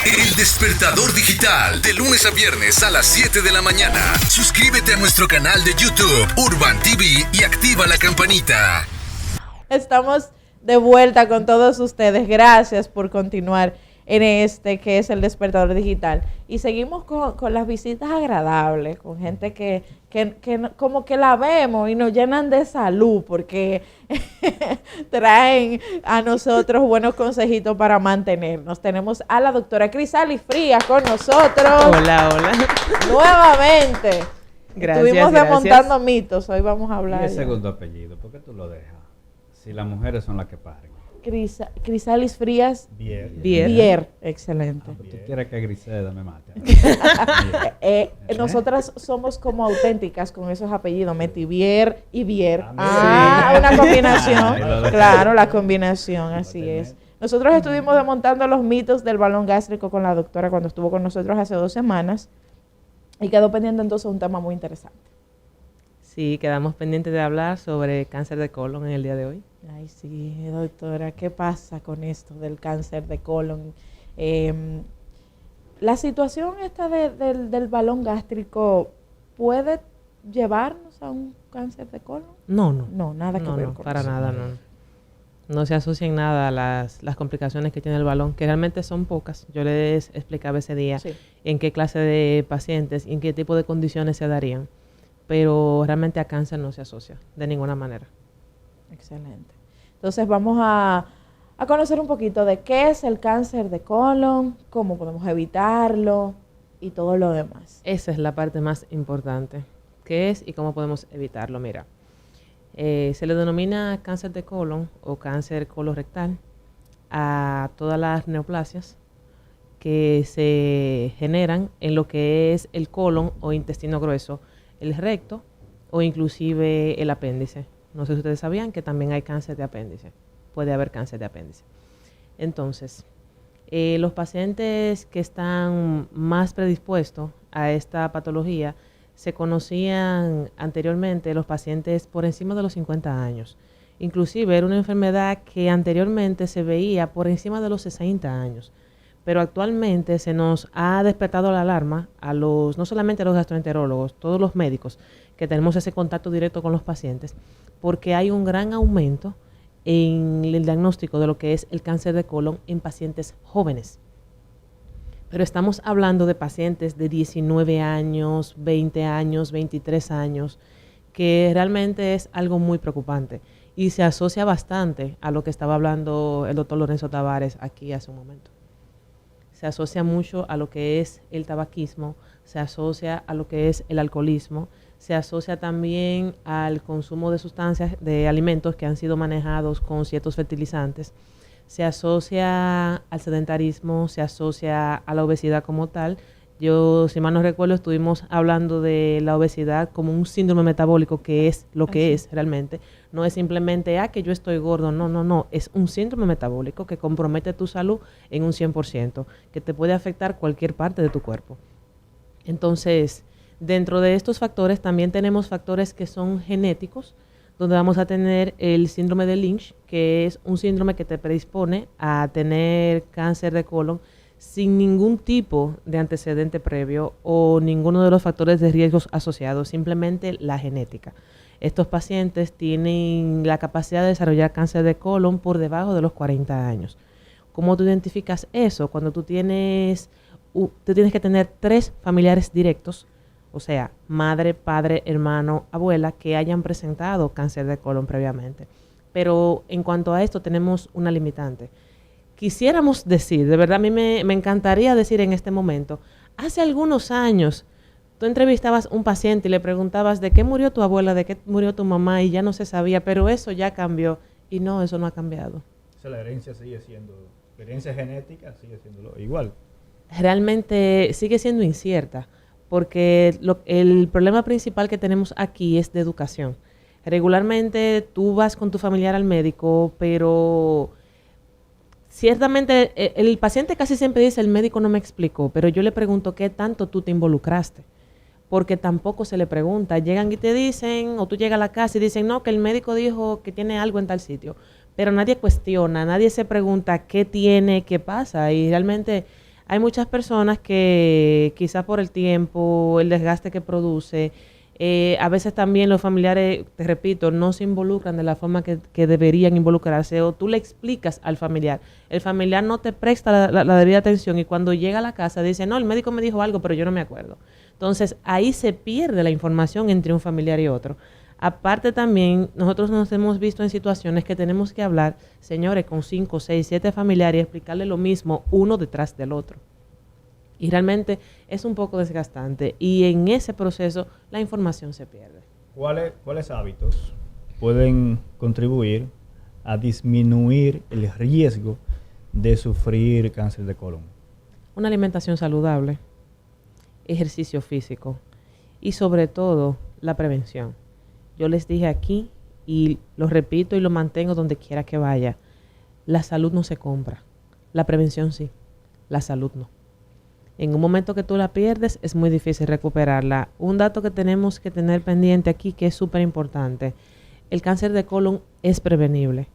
El Despertador Digital, de lunes a viernes a las 7 de la mañana. Suscríbete a nuestro canal de YouTube, Urban TV, y activa la campanita. Estamos de vuelta con todos ustedes. Gracias por continuar en que es el Despertador Digital. Y seguimos con las visitas agradables, con gente que como que la vemos y nos llenan de salud, porque traen a nosotros buenos consejitos para mantenernos. Tenemos a la doctora Crisalis Frías con nosotros. Hola. Nuevamente. Gracias. Estuvimos desmontando mitos. Hoy vamos a hablar. ¿Y el segundo apellido? ¿Por qué tú lo dejas? Si las mujeres son las que paren. Crisalis Frías Vier. Excelente. Tú quieres que Griseda me mate. Nosotras somos como auténticas con esos apellidos, Metivier y Vier. Sí. Una combinación. Claro, la combinación, así tener. es. Nosotros estuvimos desmontando los mitos del balón gástrico con la doctora cuando estuvo con nosotros hace 2 semanas y quedó pendiente entonces un tema muy interesante. Sí, quedamos pendientes de hablar sobre cáncer de colon en el día de hoy. Ay, sí, doctora, ¿qué pasa con esto del cáncer de colon? La situación esta del balón gástrico, ¿puede llevarnos a un cáncer de colon? No. No, nada que ver No, con para eso. nada, no. No se asocian nada a las complicaciones que tiene el balón, que realmente son pocas. Yo les explicaba ese día Sí. en qué clase de pacientes y en qué tipo de condiciones se darían. Pero realmente a cáncer no se asocia de ninguna manera. Excelente. Entonces vamos a conocer un poquito de qué es el cáncer de colon, cómo podemos evitarlo y todo lo demás. Esa es la parte más importante. ¿Qué es y cómo podemos evitarlo? Mira, se le denomina cáncer de colon o cáncer colorectal a todas las neoplasias que se generan en lo que es el colon o intestino grueso, el recto o inclusive el apéndice. No sé si ustedes sabían que también hay cáncer de apéndice. Puede haber cáncer de apéndice. Entonces, los pacientes que están más predispuestos a esta patología se conocían anteriormente los pacientes por encima de los 50 años. Inclusive era una enfermedad que anteriormente se veía por encima de los 60 años. Pero actualmente se nos ha despertado la alarma no solamente a los gastroenterólogos, todos los médicos que tenemos ese contacto directo con los pacientes, porque hay un gran aumento en el diagnóstico de lo que es el cáncer de colon en pacientes jóvenes. Pero estamos hablando de pacientes de 19 años, 20 años, 23 años, que realmente es algo muy preocupante y se asocia bastante a lo que estaba hablando el doctor Lorenzo Tavares aquí hace un momento. Se asocia mucho a lo que es el tabaquismo, se asocia a lo que es el alcoholismo, se asocia también al consumo de sustancias, de alimentos que han sido manejados con ciertos fertilizantes, se asocia al sedentarismo, se asocia a la obesidad como tal. Yo, si mal no recuerdo, estuvimos hablando de la obesidad como un síndrome metabólico, que es lo que es realmente. No es simplemente, que yo estoy gordo. No. Es un síndrome metabólico que compromete tu salud en un 100%, que te puede afectar cualquier parte de tu cuerpo. Entonces, dentro de estos factores también tenemos factores que son genéticos, donde vamos a tener el síndrome de Lynch, que es un síndrome que te predispone a tener cáncer de colon sin ningún tipo de antecedente previo o ninguno de los factores de riesgos asociados, simplemente la genética. Estos pacientes tienen la capacidad de desarrollar cáncer de colon por debajo de los 40 años. ¿Cómo tú identificas eso? Cuando tú tienes que tener 3 familiares directos, o sea, madre, padre, hermano, abuela, que hayan presentado cáncer de colon previamente. Pero en cuanto a esto tenemos una limitante. Quisiéramos decir, de verdad a mí me encantaría decir en este momento, hace algunos años tú entrevistabas a un paciente y le preguntabas de qué murió tu abuela, de qué murió tu mamá y ya no se sabía, pero eso ya cambió y no, eso no ha cambiado. O sea, la herencia la herencia genética sigue siendo igual. Realmente sigue siendo incierta porque el problema principal que tenemos aquí es de educación. Regularmente tú vas con tu familiar al médico, pero ciertamente el paciente casi siempre dice, el médico no me explicó, pero yo le pregunto qué tanto tú te involucraste, porque tampoco se le pregunta. Llegan y te dicen, o tú llegas a la casa y dicen, no, que el médico dijo que tiene algo en tal sitio, pero nadie cuestiona, nadie se pregunta qué tiene, qué pasa, y realmente Hay muchas personas que quizás por el tiempo, el desgaste que produce, a veces también los familiares, te repito, no se involucran de la forma que deberían involucrarse, o tú le explicas al familiar. El familiar no te presta la debida atención y cuando llega a la casa dice, no, el médico me dijo algo, pero yo no me acuerdo. Entonces, ahí se pierde la información entre un familiar y otro. Aparte también, nosotros nos hemos visto en situaciones que tenemos que hablar, señores, con 5, 6, 7 familiares y explicarle lo mismo uno detrás del otro. Y realmente es un poco desgastante. Y en ese proceso la información se pierde. ¿Cuáles hábitos pueden contribuir a disminuir el riesgo de sufrir cáncer de colon? Una alimentación saludable, ejercicio físico y sobre todo la prevención. Yo les dije aquí y lo repito y lo mantengo donde quiera que vaya. La salud no se compra. La prevención sí. La salud no. En un momento que tú la pierdes, es muy difícil recuperarla. Un dato que tenemos que tener pendiente aquí, que es súper importante. El cáncer de colon es prevenible.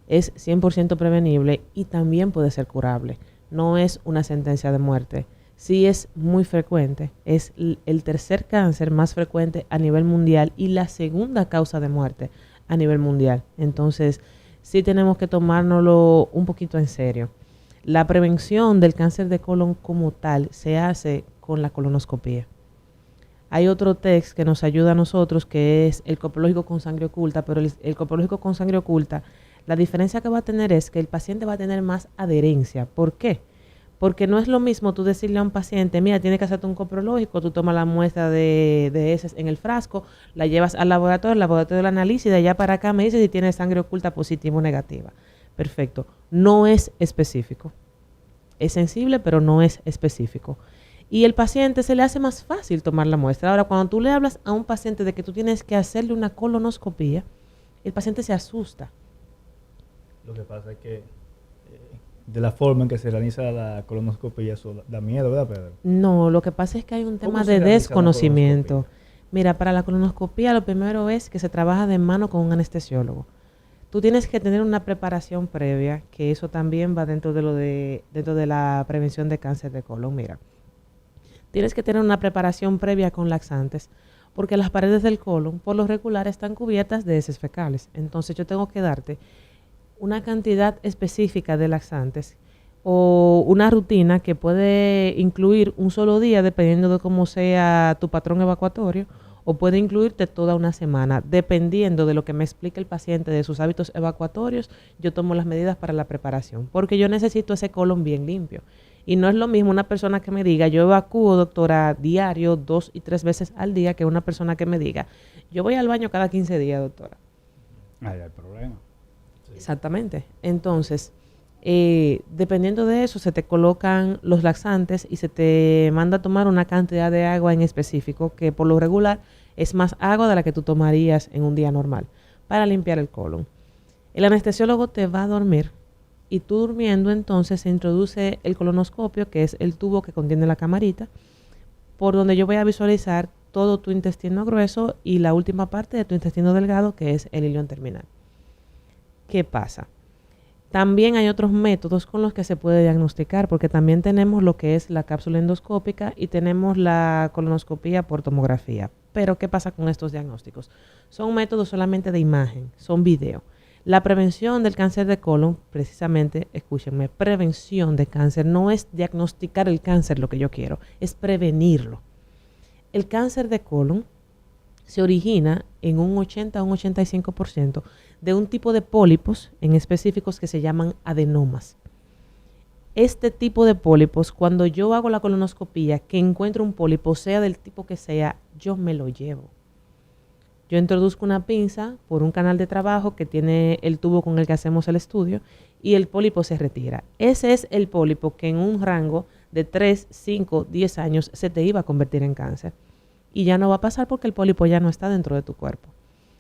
Es 100% prevenible y también puede ser curable. No es una sentencia de muerte. Sí es muy frecuente. Es el tercer cáncer más frecuente a nivel mundial y la segunda causa de muerte a nivel mundial. Entonces, sí tenemos que tomárnoslo un poquito en serio. La prevención del cáncer de colon como tal se hace con la colonoscopía. Hay otro test que nos ayuda a nosotros que es el coprológico con sangre oculta, pero el coprológico con sangre oculta, la diferencia que va a tener es que el paciente va a tener más adherencia. ¿Por qué? Porque no es lo mismo tú decirle a un paciente, mira, tienes que hacerte un coprológico, tú tomas la muestra de heces en el frasco, la llevas al laboratorio, el laboratorio la analiza y de allá para acá me dice si tiene sangre oculta positiva o negativa. Perfecto. No es específico. Es sensible, pero no es específico. Y el paciente se le hace más fácil tomar la muestra. Ahora, cuando tú le hablas a un paciente de que tú tienes que hacerle una colonoscopía, el paciente se asusta. Lo que pasa es que de la forma en que se realiza la colonoscopia, eso da miedo, ¿verdad, Pedro? No, lo que pasa es que hay un tema de desconocimiento. Mira, para la colonoscopía lo primero es que se trabaja de mano con un anestesiólogo. Tú tienes que tener una preparación previa, que eso también va dentro de la prevención de cáncer de colon. Mira, tienes que tener una preparación previa con laxantes, porque las paredes del colon, por lo regular, están cubiertas de heces fecales. Entonces yo tengo que darte una cantidad específica de laxantes o una rutina que puede incluir un solo día, dependiendo de cómo sea tu patrón evacuatorio, o puede incluirte toda una semana. Dependiendo de lo que me explique el paciente de sus hábitos evacuatorios, yo tomo las medidas para la preparación, porque yo necesito ese colon bien limpio. Y no es lo mismo una persona que me diga, yo evacúo, doctora, diario, 2 y 3 veces al día, que una persona que me diga, yo voy al baño cada 15 días, doctora. Ahí hay problema. Sí. Exactamente. Entonces, dependiendo de eso, se te colocan los laxantes y se te manda a tomar una cantidad de agua en específico, que por lo regular es más agua de la que tú tomarías en un día normal, para limpiar el colon. El anestesiólogo te va a dormir y tú durmiendo entonces se introduce el colonoscopio, que es el tubo que contiene la camarita, por donde yo voy a visualizar todo tu intestino grueso y la última parte de tu intestino delgado, que es el ilion terminal. ¿Qué pasa? También hay otros métodos con los que se puede diagnosticar, porque también tenemos lo que es la cápsula endoscópica y tenemos la colonoscopía por tomografía. Pero, ¿qué pasa con estos diagnósticos? Son métodos solamente de imagen, son video. La prevención del cáncer de colon, precisamente, escúchenme, prevención de cáncer no es diagnosticar el cáncer lo que yo quiero, es prevenirlo. El cáncer de colon se origina en un 80 a un 85% de un tipo de pólipos en específicos que se llaman adenomas. Este tipo de pólipos, cuando yo hago la colonoscopía, que encuentro un pólipo, sea del tipo que sea, yo me lo llevo. Yo introduzco una pinza por un canal de trabajo que tiene el tubo con el que hacemos el estudio y el pólipo se retira. Ese es el pólipo que en un rango de 3, 5, 10 años se te iba a convertir en cáncer. Y ya no va a pasar porque el pólipo ya no está dentro de tu cuerpo.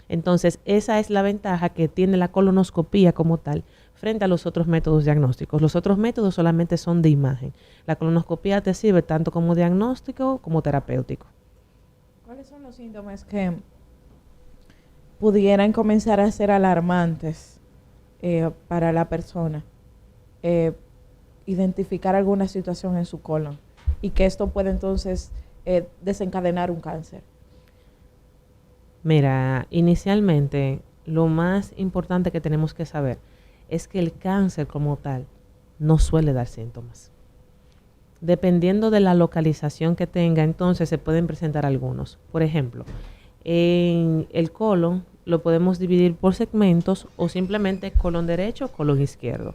Entonces, esa es la ventaja que tiene la colonoscopía como tal frente a los otros métodos diagnósticos. Los otros métodos solamente son de imagen. La colonoscopía te sirve tanto como diagnóstico como terapéutico. ¿Cuáles son los síntomas que pudieran comenzar a ser alarmantes para la persona? identificar alguna situación en su colon y que esto puede entonces desencadenar un cáncer? Mira, inicialmente lo más importante que tenemos que saber es que el cáncer como tal no suele dar síntomas. Dependiendo de la localización que tenga, entonces se pueden presentar algunos. Por ejemplo, en el colon lo podemos dividir por segmentos o simplemente colon derecho o colon izquierdo.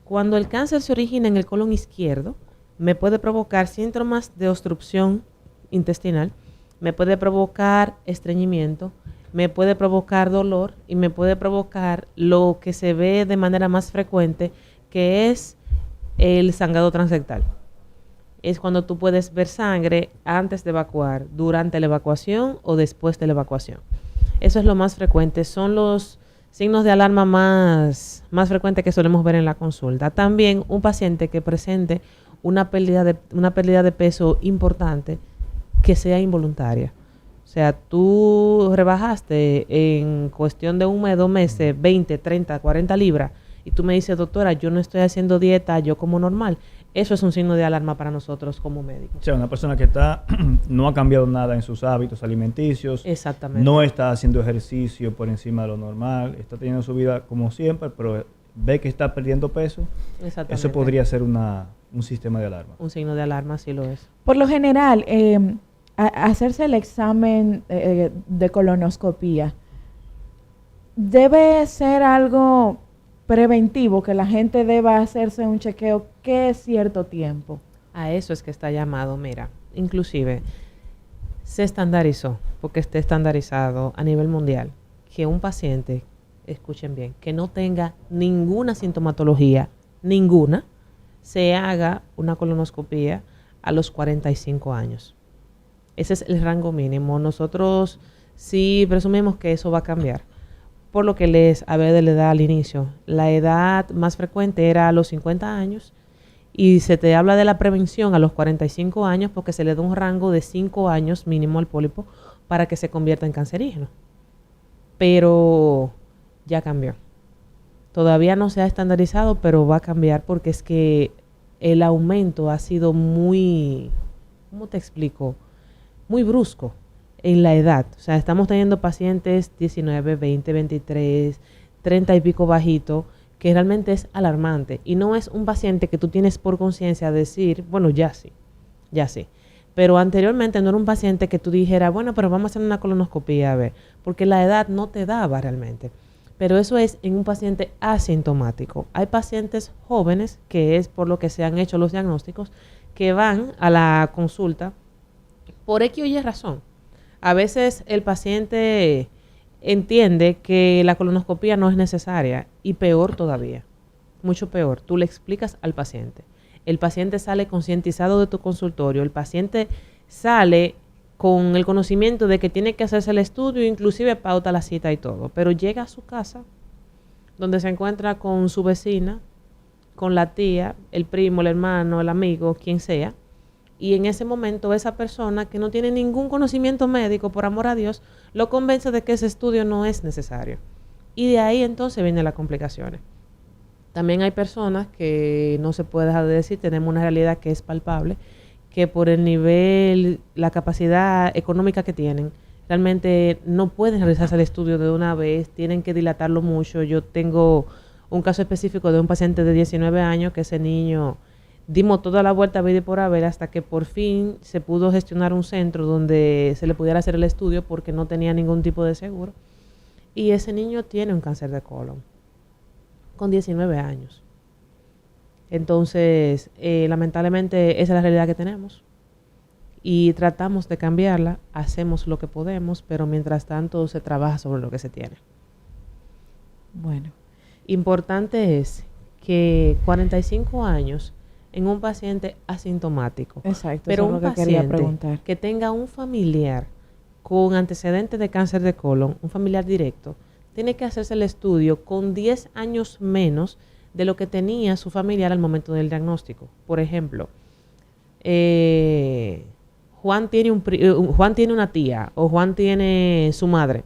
Cuando el cáncer se origina en el colon izquierdo, me puede provocar síntomas de obstrucción intestinal, me puede provocar estreñimiento, me puede provocar dolor y me puede provocar lo que se ve de manera más frecuente, que es el sangrado transrectal. Es cuando tú puedes ver sangre antes de evacuar, durante la evacuación o después de la evacuación. Eso es lo más frecuente, son los signos de alarma más frecuentes que solemos ver en la consulta. También un paciente que presente una pérdida de peso importante que sea involuntaria. O sea, tú rebajaste en cuestión de 1 mes, 2 meses, 20, 30, 40 libras y tú me dices, doctora, yo no estoy haciendo dieta, yo como normal. Eso es un signo de alarma para nosotros como médicos. O sea, una persona que no ha cambiado nada en sus hábitos alimenticios. Exactamente. No está haciendo ejercicio por encima de lo normal, está teniendo su vida como siempre, pero ve que está perdiendo peso. Exactamente. Eso podría ser un sistema de alarma. Un signo de alarma, sí lo es. Por lo general, hacerse el examen de colonoscopía debe ser algo preventivo, que la gente deba hacerse un chequeo cada cierto tiempo. A eso es que está llamado, mira, inclusive se estandarizó, porque está estandarizado a nivel mundial, que un paciente, escuchen bien, que no tenga ninguna sintomatología, ninguna, se haga una colonoscopía a los 45 años. Ese es el rango mínimo. Nosotros sí presumimos que eso va a cambiar. Por lo que les hablé de la edad al inicio. La edad más frecuente era a los 50 años y se te habla de la prevención a los 45 años porque se le da un rango de 5 años mínimo al pólipo para que se convierta en cancerígeno. Pero ya cambió. Todavía no se ha estandarizado, pero va a cambiar porque es que el aumento ha sido muy, ¿cómo te explico? Muy brusco en la edad. O sea, estamos teniendo pacientes 19, 20, 23, 30 y pico bajito, que realmente es alarmante. Y no es un paciente que tú tienes por conciencia decir, bueno, ya sí. Pero anteriormente no era un paciente que tú dijeras, bueno, pero vamos a hacer una colonoscopía a ver, porque la edad no te daba realmente. Pero eso es en un paciente asintomático. Hay pacientes jóvenes, que es por lo que se han hecho los diagnósticos, que van a la consulta por X o Y razón. A veces el paciente entiende que la colonoscopía no es necesaria y peor todavía, mucho peor, tú le explicas al paciente. El paciente sale concientizado de tu consultorio, el paciente sale con el conocimiento de que tiene que hacerse el estudio, inclusive pauta la cita y todo, pero llega a su casa donde se encuentra con su vecina, con la tía, el primo, el hermano, el amigo, quien sea, y en ese momento esa persona que no tiene ningún conocimiento médico, por amor a Dios, lo convence de que ese estudio no es necesario. Y de ahí entonces vienen las complicaciones. También hay personas que no se puede dejar de decir, tenemos una realidad que es palpable, que por el nivel, la capacidad económica que tienen, realmente no pueden realizarse el estudio de una vez, tienen que dilatarlo mucho. Yo tengo un caso específico de un paciente de 19 años que ese niño dimos toda la vuelta a ver y por haber hasta que por fin se pudo gestionar un centro donde se le pudiera hacer el estudio porque no tenía ningún tipo de seguro. Y ese niño tiene un cáncer de colon con 19 años. Entonces, lamentablemente esa es la realidad que tenemos y tratamos de cambiarla, hacemos lo que podemos, pero mientras tanto se trabaja sobre lo que se tiene. Bueno. Importante es que 45 años en un paciente asintomático. Exacto, pero eso un es lo que quería paciente preguntar. que tenga un familiar con antecedentes de cáncer de colon, un familiar directo, tiene que hacerse el estudio con 10 años menos de lo que tenía su familiar al momento del diagnóstico. Por ejemplo, Juan tiene una tía o Juan tiene su madre,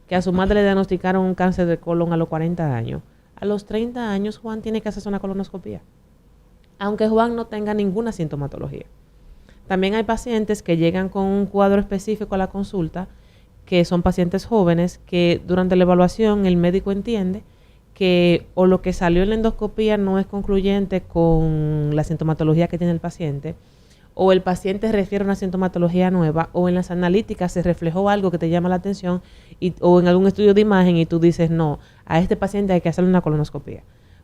que a su madre le diagnosticaron un cáncer de colon a los 40 años. A los 30 años Juan tiene que hacerse una colonoscopía. aunque Juan no tenga ninguna sintomatología. También hay pacientes que llegan con un cuadro específico a la consulta, que son pacientes jóvenes, que durante la evaluación el médico entiende que o lo que salió en la endoscopía no es concluyente con la sintomatología que tiene el paciente, o el paciente refiere a una sintomatología nueva, o en las analíticas se reflejó algo que te llama la atención, o en algún estudio de imagen y tú dices, no, a este paciente hay que hacerle una colonoscopía.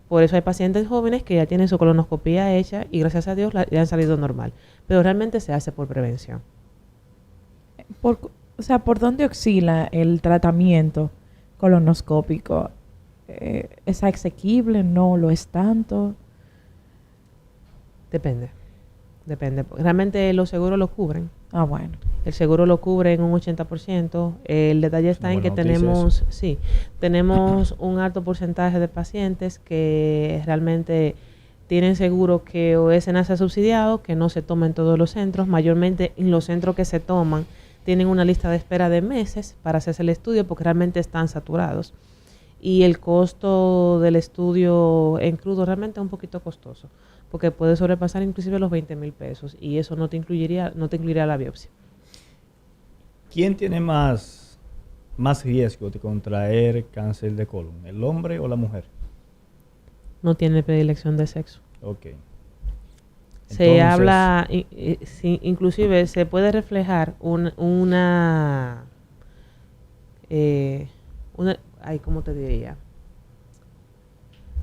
Por eso hay pacientes jóvenes que ya tienen su colonoscopía hecha y gracias a Dios le han salido normal. Pero realmente se hace por prevención. O sea, ¿por dónde oscila el tratamiento colonoscópico? ¿Es asequible? ¿No lo es tanto? Depende. Realmente los seguros lo cubren. Ah, bueno. El seguro lo cubre en un 80%. El detalle está en que tenemos un alto porcentaje de pacientes que realmente tienen seguro que o es SENASA subsidiado, que no se toma en todos los centros. Mayormente en los centros que se toman tienen una lista de espera de meses para hacerse el estudio porque realmente están saturados. Y el costo del estudio en crudo realmente es un poquito costoso, porque puede sobrepasar inclusive los 20,000 pesos y eso no te incluiría la biopsia. ¿Quién tiene más riesgo de contraer cáncer de colon, el hombre o la mujer? No tiene predilección de sexo. Ok. Se habla, inclusive se puede reflejar una ¿cómo te diría?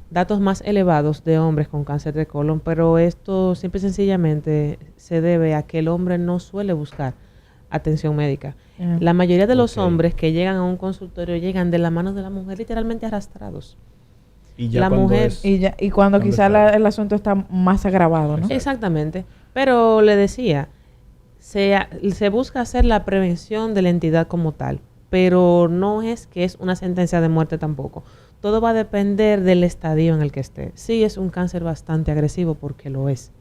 Datos más elevados de hombres con cáncer de colon, pero esto simple y sencillamente se debe a que el hombre no suele buscar atención médica. La mayoría de los hombres que llegan a un consultorio llegan de la mano de la mujer literalmente arrastrados. Y ya la mujer cuando quizá el asunto está más agravado, ¿no? Exactamente. Pero le decía, se busca hacer la prevención de la entidad como tal, pero no es que es una sentencia de muerte tampoco. Todo va a depender del estadio en el que esté. Sí, es un cáncer bastante agresivo porque lo es.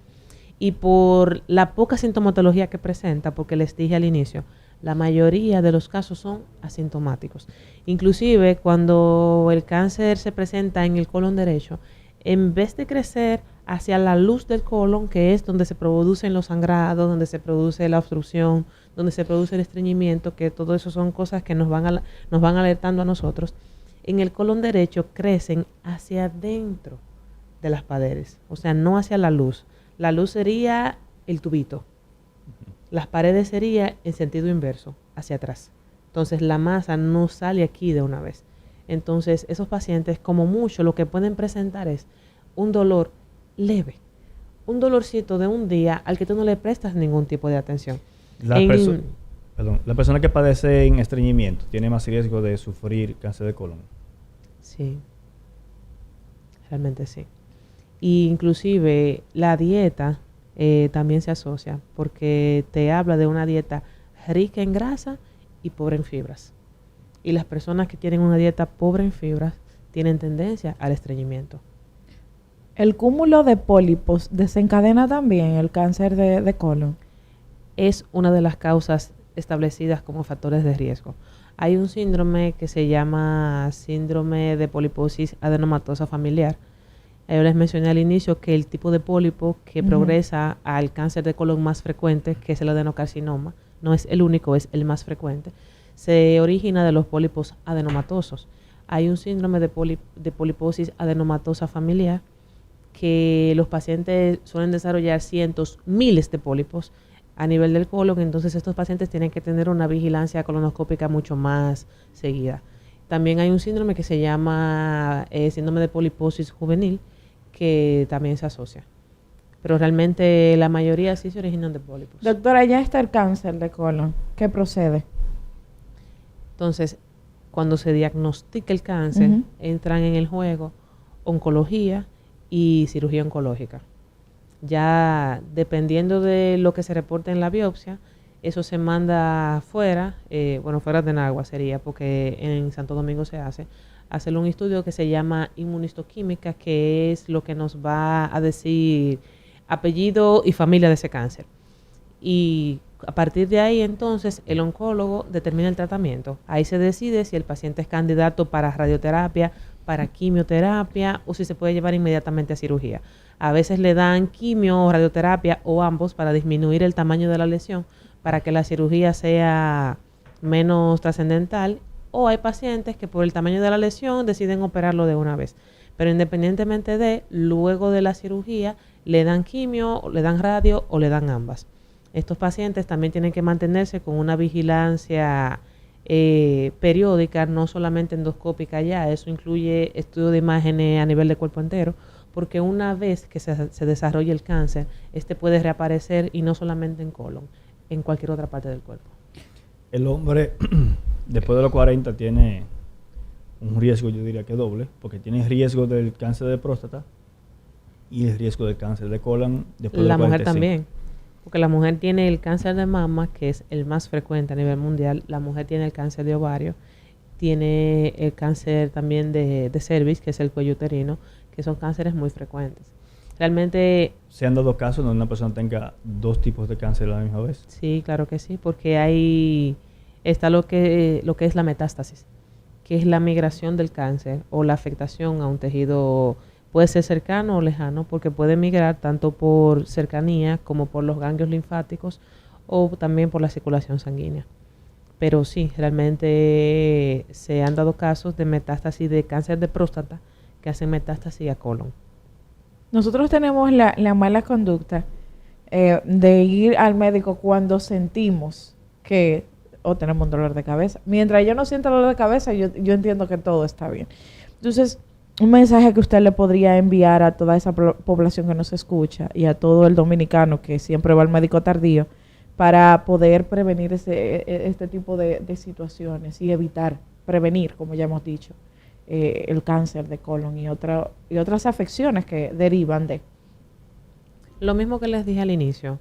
Y por la poca sintomatología que presenta, porque les dije al inicio, la mayoría de los casos son asintomáticos. Inclusive cuando el cáncer se presenta en el colon derecho, en vez de crecer hacia la luz del colon, que es donde se producen los sangrados, donde se produce la obstrucción, donde se produce el estreñimiento, que todo eso son cosas que nos van alertando a nosotros, en el colon derecho crecen hacia adentro de las paredes, o sea, no hacia la luz. La luz sería el tubito. Las paredes sería en sentido inverso, hacia atrás. Entonces la masa no sale aquí de una vez. Entonces esos pacientes, como mucho, lo que pueden presentar es un dolor leve, un dolorcito de un día al que tú no le prestas ningún tipo de atención. La persona que padece en estreñimiento tiene más riesgo de sufrir cáncer de colon. Sí, realmente sí. Y inclusive la dieta también se asocia porque te habla de una dieta rica en grasa y pobre en fibras. Y las personas que tienen una dieta pobre en fibras tienen tendencia al estreñimiento. ¿El cúmulo de pólipos desencadena también el cáncer de colon? Es una de las causas establecidas como factores de riesgo. Hay un síndrome que se llama síndrome de poliposis adenomatosa familiar. Yo les mencioné al inicio que el tipo de pólipo que progresa al cáncer de colon más frecuente, que es el adenocarcinoma, no es el único, es el más frecuente, se origina de los pólipos adenomatosos. Hay un síndrome de poliposis adenomatosa familiar que los pacientes suelen desarrollar cientos, miles de pólipos a nivel del colon, entonces estos pacientes tienen que tener una vigilancia colonoscópica mucho más seguida. También hay un síndrome que se llama síndrome de poliposis juvenil, que también se asocia. Pero realmente la mayoría sí se originan de pólipos. Doctora, ya está el cáncer de colon. ¿Qué procede? Entonces, cuando se diagnostica el cáncer, entran en el juego oncología y cirugía oncológica. Ya dependiendo de lo que se reporte en la biopsia, eso se manda fuera, fuera de Nagua sería, porque en Santo Domingo se hacer un estudio que se llama inmunistoquímica, que es lo que nos va a decir apellido y familia de ese cáncer. Y a partir de ahí, entonces, el oncólogo determina el tratamiento. Ahí se decide si el paciente es candidato para radioterapia, para quimioterapia o si se puede llevar inmediatamente a cirugía. A veces le dan quimio o radioterapia o ambos para disminuir el tamaño de la lesión para que la cirugía sea menos trascendental, o hay pacientes que por el tamaño de la lesión deciden operarlo de una vez. Pero independientemente de, luego de la cirugía, le dan quimio, le dan radio o le dan ambas. Estos pacientes también tienen que mantenerse con una vigilancia periódica, no solamente endoscópica ya, eso incluye estudio de imágenes a nivel de cuerpo entero, porque una vez que se desarrolle el cáncer, este puede reaparecer y no solamente en colon, en cualquier otra parte del cuerpo. El hombre después de los 40 tiene un riesgo, yo diría que doble, porque tiene riesgo del cáncer de próstata y el riesgo del cáncer de colon después de los 45. La mujer también, porque la mujer tiene el cáncer de mama, que es el más frecuente a nivel mundial. La mujer tiene el cáncer de ovario, tiene el cáncer también de cervix, que es el cuello uterino, que son cánceres muy frecuentes. Realmente... ¿Se han dado casos donde una persona tenga dos tipos de cáncer a la misma vez? Sí, claro que sí, porque está lo que es la metástasis, que es la migración del cáncer o la afectación a un tejido, puede ser cercano o lejano, porque puede migrar tanto por cercanía como por los ganglios linfáticos o también por la circulación sanguínea. Pero sí, realmente se han dado casos de metástasis de cáncer de próstata que hacen metástasis a colon. Nosotros tenemos la mala conducta de ir al médico cuando sentimos que tenemos un dolor de cabeza. Mientras yo no sienta dolor de cabeza, yo entiendo que todo está bien. Entonces, un mensaje que usted le podría enviar a toda esa población que nos escucha y a todo el dominicano que siempre va al médico tardío para poder prevenir este tipo de situaciones y prevenir, como ya hemos dicho, el cáncer de colon y otras afecciones que derivan de. Lo mismo que les dije al inicio,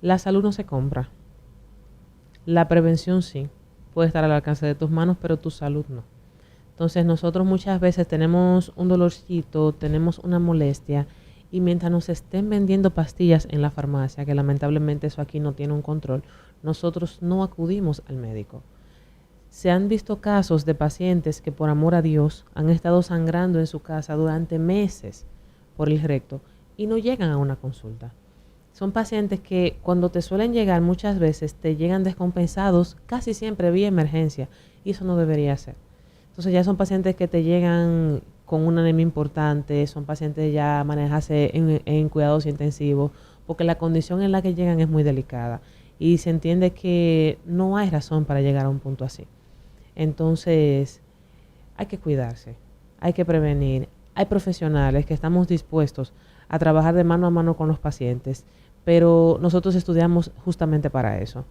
la salud no se compra. La prevención sí, puede estar al alcance de tus manos, pero tu salud no. Entonces nosotros muchas veces tenemos un dolorcito, tenemos una molestia, y mientras nos estén vendiendo pastillas en la farmacia, que lamentablemente eso aquí no tiene un control, nosotros no acudimos al médico. Se han visto casos de pacientes que por amor a Dios han estado sangrando en su casa durante meses por el recto y no llegan a una consulta. Son pacientes que cuando te suelen llegar muchas veces te llegan descompensados, casi siempre vía emergencia, y eso no debería ser. Entonces ya son pacientes que te llegan con una anemia importante, son pacientes ya manejarse en cuidados intensivos, porque la condición en la que llegan es muy delicada y se entiende que no hay razón para llegar a un punto así. Entonces hay que cuidarse, hay que prevenir. Hay profesionales que estamos dispuestos a trabajar de mano a mano con los pacientes, pero nosotros estudiamos justamente para eso.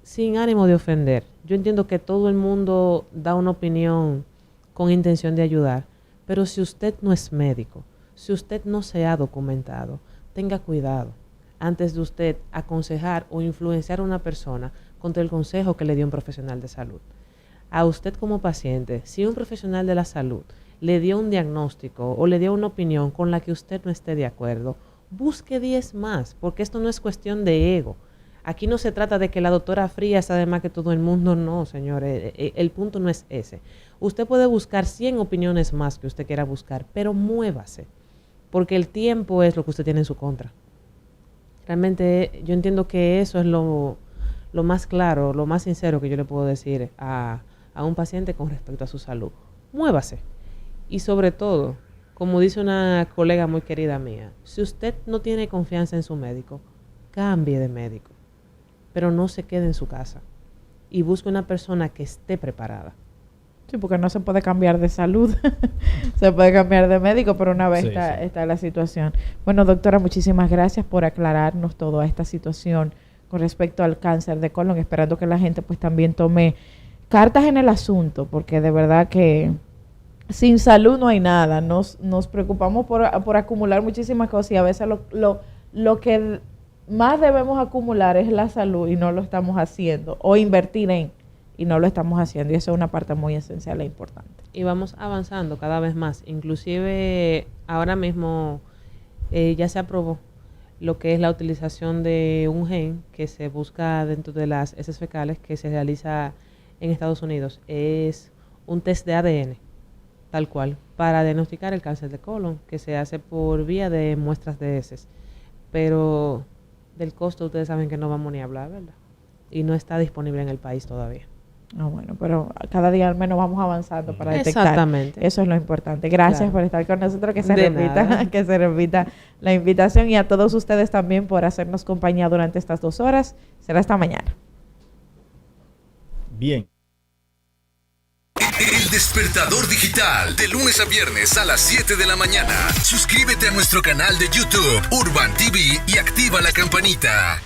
Sin ánimo de ofender. Yo entiendo que todo el mundo da una opinión con intención de ayudar, pero si usted no es médico, si usted no se ha documentado, tenga cuidado antes de usted aconsejar o influenciar a una persona contra el consejo que le dio un profesional de salud. A usted como paciente, si un profesional de la salud le dio un diagnóstico o le dio una opinión con la que usted no esté de acuerdo, busque 10 más, porque esto no es cuestión de ego. Aquí no se trata de que la doctora Frías sabe más que todo el mundo, no, señores, el punto no es ese. Usted puede buscar 100 opiniones más que usted quiera buscar, pero muévase, porque el tiempo es lo que usted tiene en su contra. Realmente yo entiendo que eso es lo más claro, lo más sincero que yo le puedo decir a un paciente con respecto a su salud. Muévase. Y sobre todo, como dice una colega muy querida mía, si usted no tiene confianza en su médico, cambie de médico. Pero no se quede en su casa y busque una persona que esté preparada. Sí, porque no se puede cambiar de salud, se puede cambiar de médico, pero una vez está la situación. Bueno, doctora, muchísimas gracias por aclararnos toda esta situación con respecto al cáncer de colon, esperando que la gente pues también tome cartas en el asunto, porque de verdad que sin salud no hay nada. Nos preocupamos por acumular muchísimas cosas y a veces lo que más debemos acumular es la salud y no lo estamos haciendo, o invertir y no lo estamos haciendo, y eso es una parte muy esencial e importante. Y vamos avanzando cada vez más, inclusive ahora mismo ya se aprobó lo que es la utilización de un gen que se busca dentro de las heces fecales que se realiza en Estados Unidos. Es un test de ADN Tal cual, para diagnosticar el cáncer de colon, que se hace por vía de muestras de heces. Pero del costo ustedes saben que no vamos ni a hablar, ¿verdad? Y no está disponible en el país todavía. Bueno, pero cada día al menos vamos avanzando para detectar. Exactamente. Eso es lo importante. Gracias Claro. por estar con nosotros, que se De repita, nada. que se repita la invitación, y a todos ustedes también por hacernos compañía durante estas 2 horas. Será hasta mañana. Bien. El Despertador Digital, de lunes a viernes a las 7 de la mañana. Suscríbete a nuestro canal de YouTube, Urban TV, y activa la campanita.